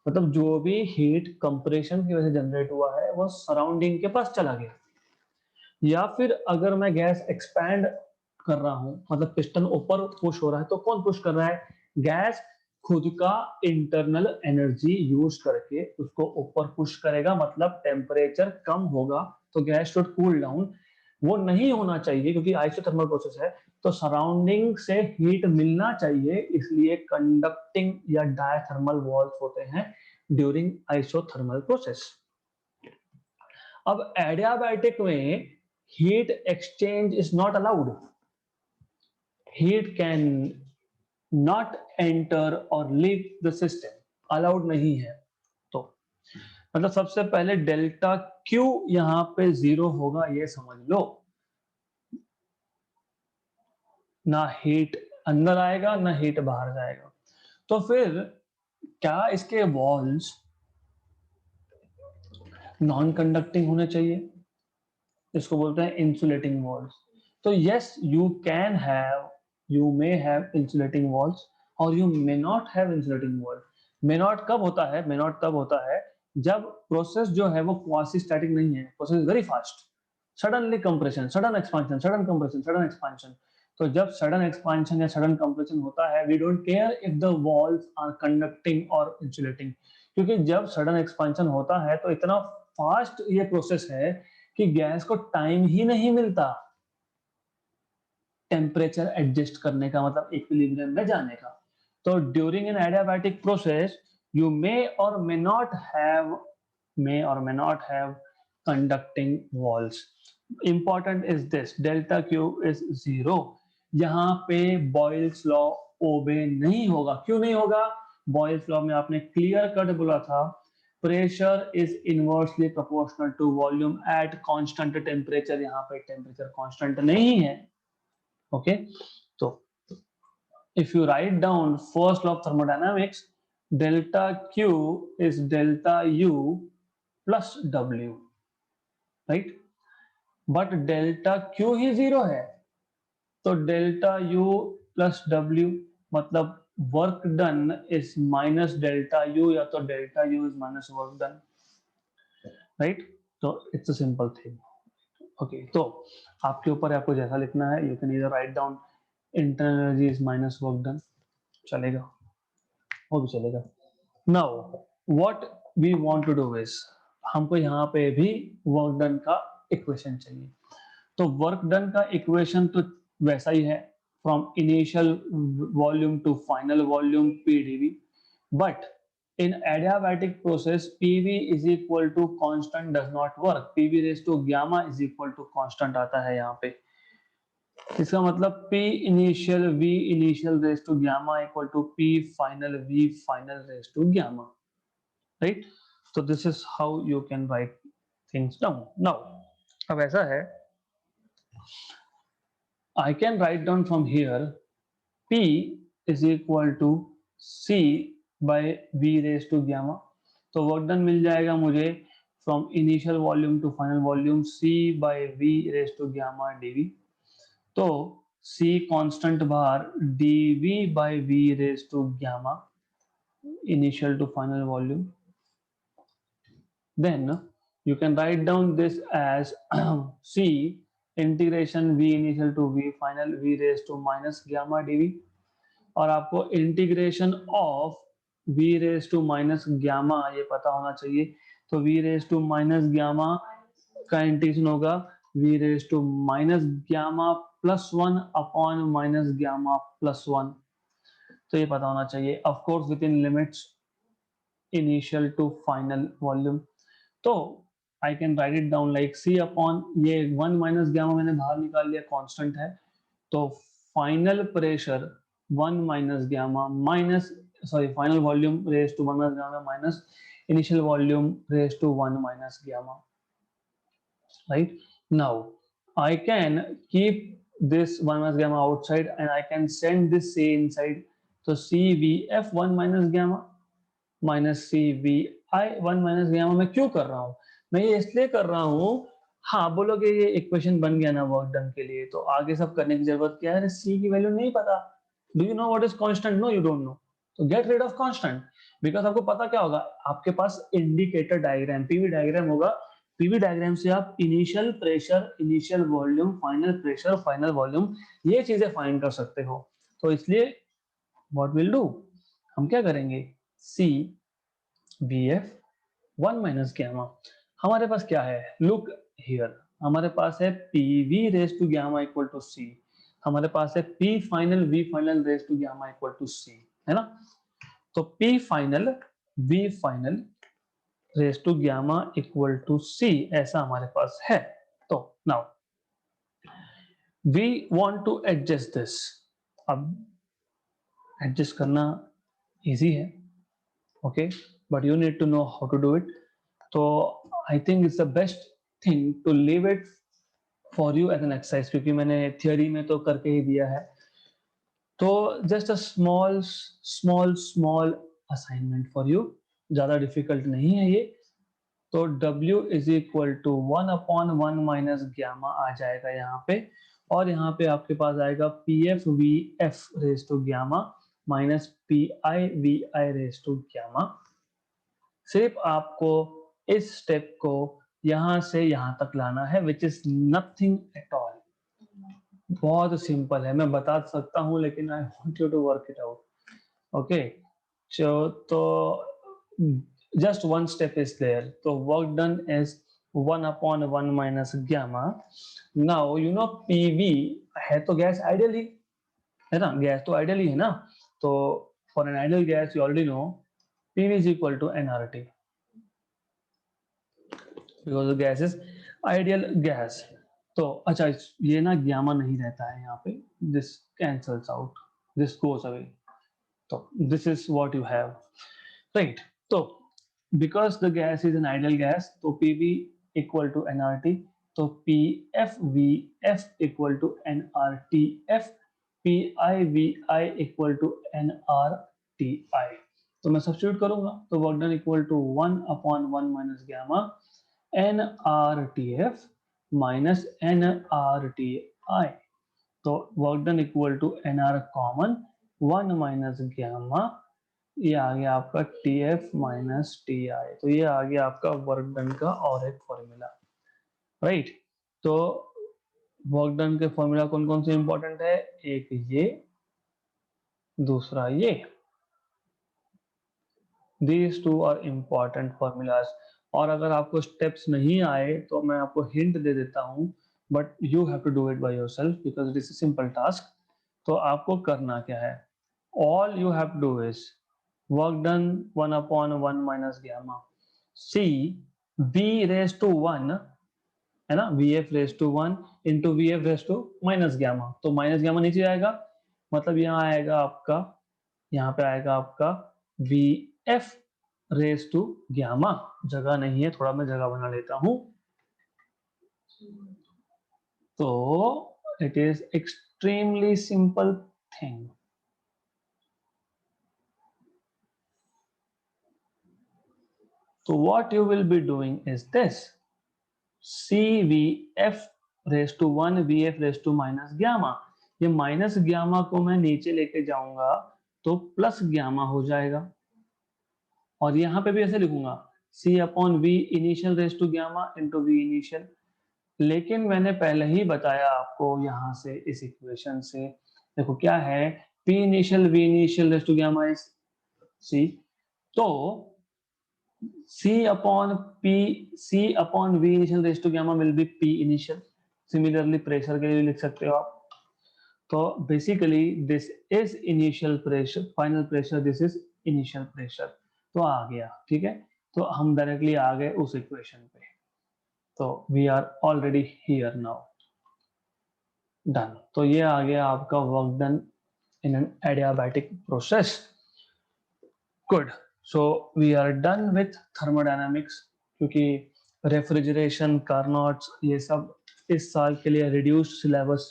मतलब जो भी हीट कंप्रेशन की वजह से जनरेट हुआ है वो सराउंडिंग के पास चला गया। या फिर अगर मैं गैस एक्सपैंड कर रहा हूं, मतलब पिस्टन ऊपर पुश हो रहा है, तो कौन पुश कर रहा है? गैस खुद का इंटरनल एनर्जी यूज करके उसको ऊपर पुश करेगा, मतलब टेम्परेचर कम होगा तो गैस शुड कूल डाउन। वो नहीं होना चाहिए क्योंकि आइसोथर्मल प्रोसेस है, तो सराउंडिंग से हीट मिलना चाहिए, इसलिए कंडक्टिंग या डायथर्मल वॉल्स होते हैं ड्यूरिंग आइसोथर्मल प्रोसेस। अब एडियाबैटिक में heat exchange is not allowed. Heat can not enter or leave the system. Allowed नहीं है। तो मतलब सबसे पहले डेल्टा क्यू यहां पे 0 होगा, ये समझ लो। ना हीट अंदर आएगा ना हीट बाहर जाएगा। तो फिर क्या इसके वॉल्स नॉन कंडक्टिंग होने चाहिए? इसको बोलते हैं इंसुलेटिंग वॉल्स। तो yes, you may have insulating walls और you may not have insulating wall. May not कब होता है? मे नॉट तब होता है जब प्रोसेस जो है वो क्वासी स्टैटिक नहीं है, process is very fast, suddenly compression, sudden expansion, sudden compression, sudden expansion. तो जब सडन एक्सपांशन या सडन कंप्रेशन होता है, we don't care if the walls are conducting और इंसुलेटिंग, क्योंकि जब सडन एक्सपांशन होता है तो इतना फास्ट ये प्रोसेस है कि गैस को टाइम ही नहीं मिलता टेम्परेचर एडजस्ट करने का, मतलब इक्विलिब्रियम में जाने का। तो during an adiabatic process you may or may not have conducting walls. Important is this, delta Q is 0। यहाँ पे बॉयल्स लॉ ओबे नहीं होगा। क्यों नहीं होगा? बॉयल्स लॉ में आपने क्लियर कट बोला था, pressure is inversely proportional to volume at constant temperature. यहाँ पे टेम्परेचर कांस्टेंट नहीं है। ओके, तो if you write down first law of thermodynamics, delta Q is delta U plus W, right? But delta Q ही 0 है, तो delta U plus W मतलब work done is minus delta U, या तो delta U is minus work done, right? तो it's a simple thing. Okay, तो आपके ऊपर है, आपको जैसा लिखना है। यू कैन इधर write down internal energy is minus work done, चलेगा, वो भी चलेगा। Now what we want to do is, हमको यहाँ पे भी वर्क डन का इक्वेशन चाहिए। तो वर्क डन का इक्वेशन तो वैसा ही है, from initial volume to final volume PdV, but in adiabatic process PV is equal to constant does not work, PV raised to gamma is equal to constant आता है यहाँ पे। इसका मतलब P initial V initial raised to gamma equal to P final V final raised to gamma, right? So this is how you can write things down. Now अब ऐसा है, I can write down from here P is equal to C by V raised to gamma। तो work done मिल जाएगा मुझे from initial volume to final volume C by V raised to gamma dV। तो C constant बाहर, dV by V raised to gamma initial to final volume। Then you can write down this as C integration v initial to v final v raise to minus gamma dv, और आपको integration of v raise to minus gamma ये पता होना चाहिए। तो v raise to minus gamma का integration होगा v raise to minus gamma plus 1 upon minus gamma plus 1। तो ये पता होना चाहिए, of course within limits initial to final volume. तो I can write it down like c upon ये 1 minus gamma मैंने बाहर निकाल लिया, कांस्टेंट है। तो final pressure 1 minus gamma minus sorry final volume raise to 1 minus gamma minus initial volume raise to 1 minus gamma, right? Now I can keep this 1 minus gamma outside and I can send this C inside. So CVF 1 minus gamma minus CVI 1 minus gamma मैं क्यों कर रहा हूँ? मैं ये इसलिए कर रहा हूँ, हाँ बोलोगे ये इक्वेशन बन गया ना वर्क डन के लिए, तो आगे सब करने की जरूरत क्या है? C की वैल्यू नहीं पता। Do you know what is constant? No, you don't know. तो get rid of constant, because आपको पता क्या होगा, आपके पास इंडिकेटर डायग्राम पीवी डायग्राम होगा। पीवी डायग्राम से आप initial pressure, initial volume, final pressure, final volume, ये चीजें फाइंड कर सकते हो। तो इसलिए व्हाट विल डू, हम क्या करेंगे, C B F 1 minus gamma, हमारे पास क्या है, लुक हियर, हमारे पास है PV raise to gamma equal to C, हमारे पास है P final V final raise to gamma equal to C, है ना। तो P final V final raise to gamma equal to C, ऐसा हमारे पास है। तो now we want to adjust this. अब एडजस्ट करना इजी है, okay, but you need to know how to do it. तो I think it's the best thing to leave it for you as an exercise, क्योंकि मैंने theory में तो करके ही दिया है। तो just a small small small assignment for you, ज्यादा डिफिकल्ट नहीं है ये। तो W is equal to 1 upon 1 minus gamma आ जाएगा यहाँ पे, और यहाँ पे आपके पास आएगा P F V F raise to gamma minus P I V I raise to gamma. सिर्फ आपको इस स्टेप को यहाँ से यहाँ तक लाना है, which is nothing at all, बहुत सिंपल है, मैं बता सकता हूँ लेकिन I want you to work it out, okay. तो just one step is there, so work done is 1 upon 1 minus gamma। now you know PV है तो गैस आइडियल ही है ना, गैस तो आइडियल ही है ना। तो for an ideal gas you already know PV is equal to nRT, because the gas is ideal gas। तो अच्छा ये ना गामा नहीं रहता है यहाँ पे, this cancels out, this goes away, तो this is what you have, right? तो because the gas is an ideal gas, तो PV equal to nRT, तो PFVF equal to nRTF, PIVI equal to nRTI। तो मैं substitute करूंगा, तो work done equal to 1 upon 1 minus gamma nRTF minus nRTI। तो work done equal to nR common 1 minus gamma, ये आ गया आपका TF माइनस TI। तो ये आ गया आपका वर्क डन का और एक फॉर्मूला, राइट। तो वर्क डन के फॉर्मूला कौन कौन से इंपॉर्टेंट है, एक ये, दूसरा ये, these two are important formulas. और अगर आपको स्टेप्स नहीं आए तो मैं आपको हिंट दे देता हूं, but you have to do it by yourself because it is a simple task. तो आपको करना क्या है, all you have to do is work done 1 upon 1 minus gamma, C V raise to 1 है ना, V F raise to 1 into V F raise to minus gamma. तो minus gamma नीचे आएगा, मतलब यहाँ आएगा आपका, यहाँ पे आएगा आपका V F raise to gamma, जगह नहीं है, थोड़ा मैं जगह बना लेता हूं। तो it is extremely simple thing. So what you will be doing is this, CVF raise to 1 VF raise to minus gamma, ये माइनस गामा को मैं नीचे लेके जाऊंगा तो प्लस गामा हो जाएगा, और यहां पे भी ऐसे लिखूंगा C upon V initial raise to gamma into V initial. लेकिन मैंने पहले ही बताया आपको यहाँ से इस इक्वेशन से, देखो क्या है, P initial V initial raised to gamma is C, तो C upon V initial raised to gamma will be P initial. Similarly pressure के लिए लिख सकते हो आप, तो basically this is initial pressure, final pressure this is initial pressure, तो आ गया, ठीक है। तो हम डायरेक्टली आ गए उस इक्वेशन पे, तो we are already here now, done. तो ये आ गया आपका work done in an adiabatic process. Good, so we are done with thermodynamics, क्योंकि रेफ्रिजरेशन, कार्नोट्स, ये सब इस साल के लिए रिड्यूस्ड सिलेबस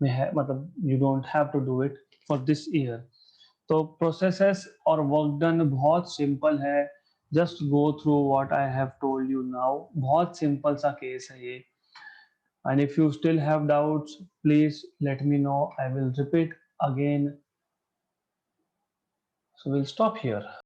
में है, मतलब you don't have to do it for this year. तो प्रोसेसेस और वर्क डन बहुत सिंपल है, just go through what I have told you now, बहुत सिंपल सा केस है ये। And if you still have doubts please let me know, I will repeat again, so will stop here.